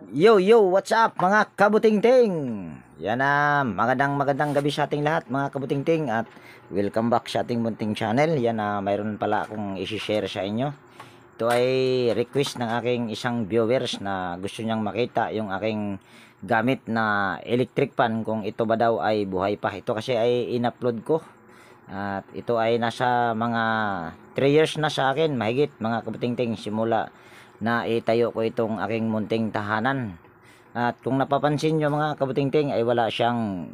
Yo, yo, what's up mga kabutingting? Yan na, magandang gabi sa ating lahat mga kabutingting at welcome back sa ating munting channel. Yan na, mayroon pala akong i-share sa inyo. Ito ay request ng aking isang viewers na gusto niyang makita yung aking gamit na electric fan kung ito ba daw ay buhay pa. Ito kasi ay in-upload ko at ito ay nasa mga 3 years na sa akin, mahigit mga kabutingting, simula na itayo ko itong aking munting tahanan. At kung napapansin nyo mga kabutingting ay wala siyang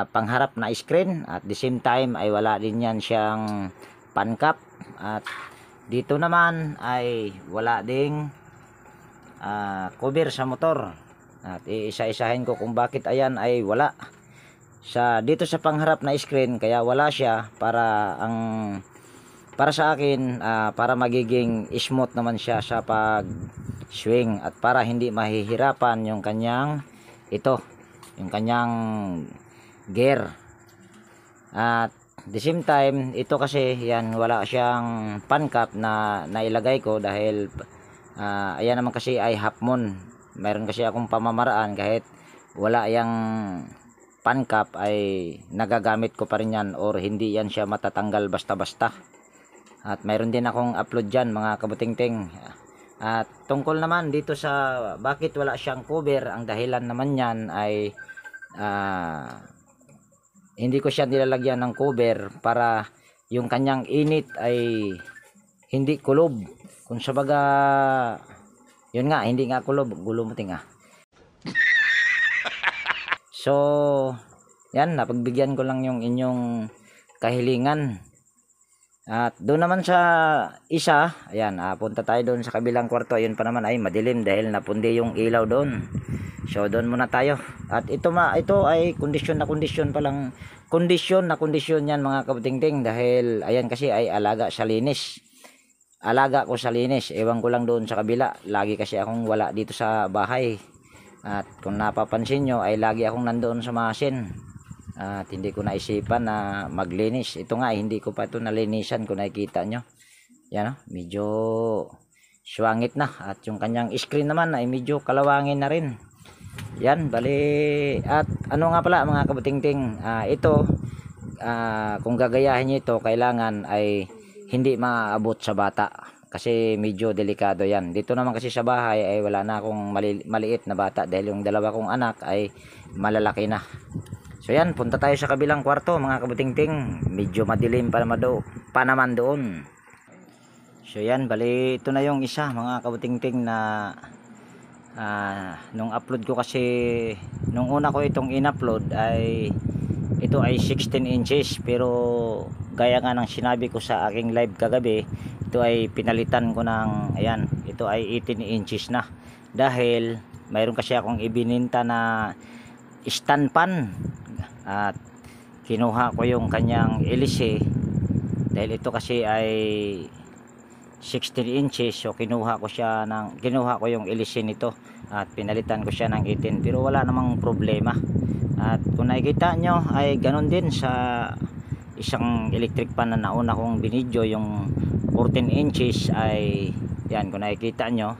pangharap na screen, at the same time ay wala din yan siyang pancap, at dito naman ay wala ding cover sa motor. At iisa-isahin ko kung bakit ayan ay wala sa dito sa pangharap na screen, kaya wala siya para sa akin, para magiging smooth naman siya sa pag swing at para hindi mahihirapan yung kanyang gear. At the same time, ito kasi yan, wala siyang pan cap na nailagay ko dahil ayan naman kasi ay half moon. Mayroon kasi akong pamamaraan, kahit wala yang pan cap ay nagagamit ko pa rin yan, or hindi yan siya matatanggal basta-basta. At mayroon din akong upload dyan mga kabutingting. At tungkol naman dito sa bakit wala siyang cover, ang dahilan naman yan ay hindi ko siya nilalagyan ng cover para yung kanyang init ay hindi kulob. Kung sa baga, yun nga, hindi nga kulob, gulumuting nga. So, yan, napagbigyan ko lang yung inyong kahilingan. At doon naman sa isa, ayan, punta tayo doon sa kabilang kwarto. Ayun pa naman ay madilim dahil napundi yung ilaw doon. So doon muna tayo. At ito ay kondisyon na kondisyon yan mga kabutingting, dahil ayan kasi ay alaga ko sa linis. Ewan ko lang doon sa kabila, lagi kasi akong wala dito sa bahay. At kung napapansin nyo ay lagi akong nandoon sa masin. At hindi ko naisipan na maglinis. Ito nga, hindi ko pa ito nalinisan, kung nakikita nyo. Yan, medyo swangit na. At yung kanyang screen naman ay medyo kalawangin na rin. Yan, bali. At ano nga pala mga kabutingting, ito, kung gagayahin nyo ito, kailangan ay hindi maaabot sa bata. Kasi medyo delikado yan. Dito naman kasi sa bahay ay wala na akong maliit na bata, dahil yung dalawa kong anak ay malalaki na. So yan, punta tayo sa kabilang kwarto mga kabutingting. Medyo madilim pa naman doon. So yan, bali ito na yung isa mga kabutingting na nung upload ko, kasi nung una ko itong in-upload ay ito ay 16 inches. Pero gaya nga ng sinabi ko sa aking live kagabi, ito ay pinalitan ko ng, ayan, ito ay 18 inches na. Dahil mayroon kasi akong ibininta na stand pan, at kinuha ko yung kanyang LC dahil ito kasi ay 16 inches. So kinuha ko yung LC nito at pinalitan ko siya ng 18, pero wala namang problema. At kung nakikita nyo ay ganun din sa isang electric fan na nauna kong binidyo, yung 14 inches ay yan, kung nakikita nyo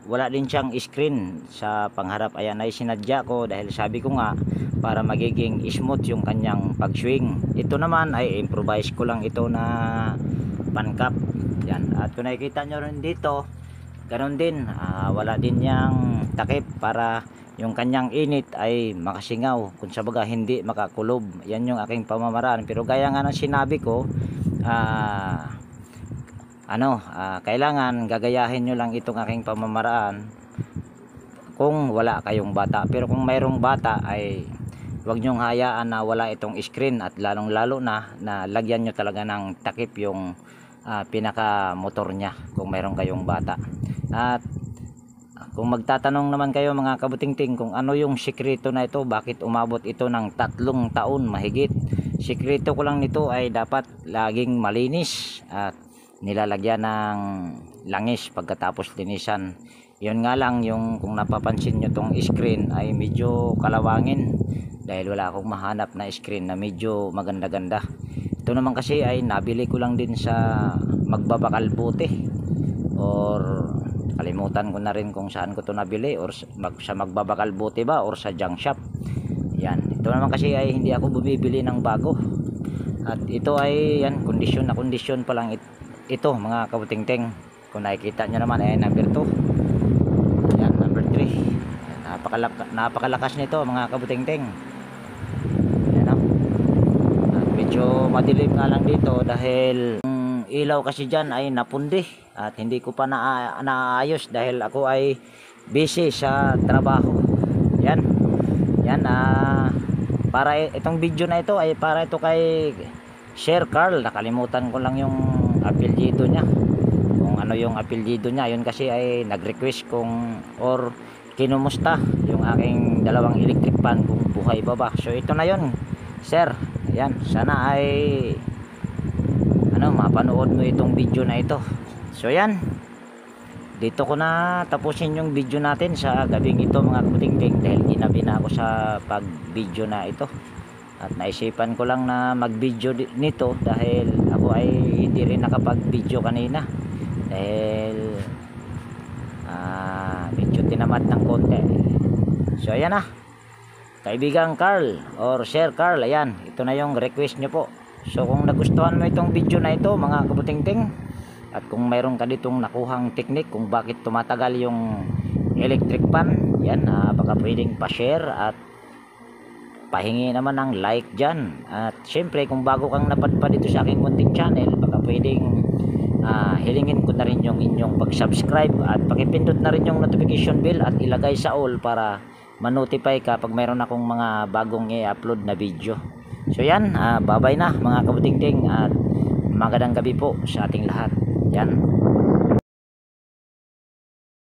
wala din siyang screen sa pangharap. Ayan ay sinadya ko dahil sabi ko nga para magiging smooth yung kanyang pag-swing. Ito naman ay improvise ko lang ito na pancap. Yan. At kung nakikita nyo rin dito, ganoon din, wala din yang takip para yung kanyang init ay makasingaw, kung sa baga hindi makakulob. Yan yung aking pamamaraan. Pero gaya nga ng sinabi ko, kailangan gagayahin nyo lang itong aking pamamaraan kung wala kayong bata. Pero kung mayroong bata ay huwag nyong hayaan na wala itong screen, at lalong lalo na lagyan nyo talaga ng takip yung pinaka motor nya kung mayroong kayong bata. At kung magtatanong naman kayo mga kabutingting kung ano yung sikreto na ito, bakit umabot ito ng 3 taon mahigit, sikreto ko lang nito ay dapat laging malinis at nilalagyan ng langis pagkatapos linisan. Yun nga lang, yung kung napapansin nyo tong screen ay medyo kalawangin dahil wala akong mahanap na screen na medyo maganda-ganda. Ito naman kasi ay nabili ko lang din sa magbabakal buti. or kalimutan ko na rin kung saan ko to nabili, or sa magbabakal buti ba or sa junk shop. Yan, ito naman kasi ay hindi ako bumibili ng bago, at ito ay yan, kondisyon na kondisyon pa lang ito mga kabutingting. Kung nakikita nyo naman ay number 2, yan, number 3. Napakalakas nito mga kabutingting. Yan, no? At medyo madilim nga lang dito dahil ilaw kasi dyan ay napundi at hindi ko pa naayos dahil ako ay busy sa trabaho. Yan, yan, para itong video na ito ay para ito kay Sir Carl. Nakalimutan ko lang yung apelyido niya, kung ano yung apelyido niya. Yun kasi ay nag-request kung or kinumusta yung aking dalawang electric pan kung buhay pa ba. So ito na yun, sir. Ayan, sana ay mapanood mo itong video na ito. So yan, dito ko na tapusin yung video natin sa gabing ito mga kabutingting, dahil ginabi na ako sa pag video na ito. At naisipan ko lang na mag video nito dahil ako ay hindi rin nakapag video kanina dahil medyo tinamad ng konti. So ayan na, kaibigang Carl or Sir Carl, ayan, ito na yung request nyo po. So kung nagustuhan mo itong video na ito mga kabutingting, at kung mayroon ka ditong nakuhang technique kung bakit tumatagal yung electric pan, yan, baka pwedeng pa-share at pahingi naman ng like dyan. At syempre kung bago kang napadpad dito sa aking munting channel, baka pwedeng hilingin ko na rin yung inyong pag-subscribe at pakipindot na rin yung notification bell at ilagay sa all para ma-notify ka pag mayroon akong mga bagong i-upload na video. So yan, bye bye na mga kabutingting at magandang gabi po sa ating lahat. Yan.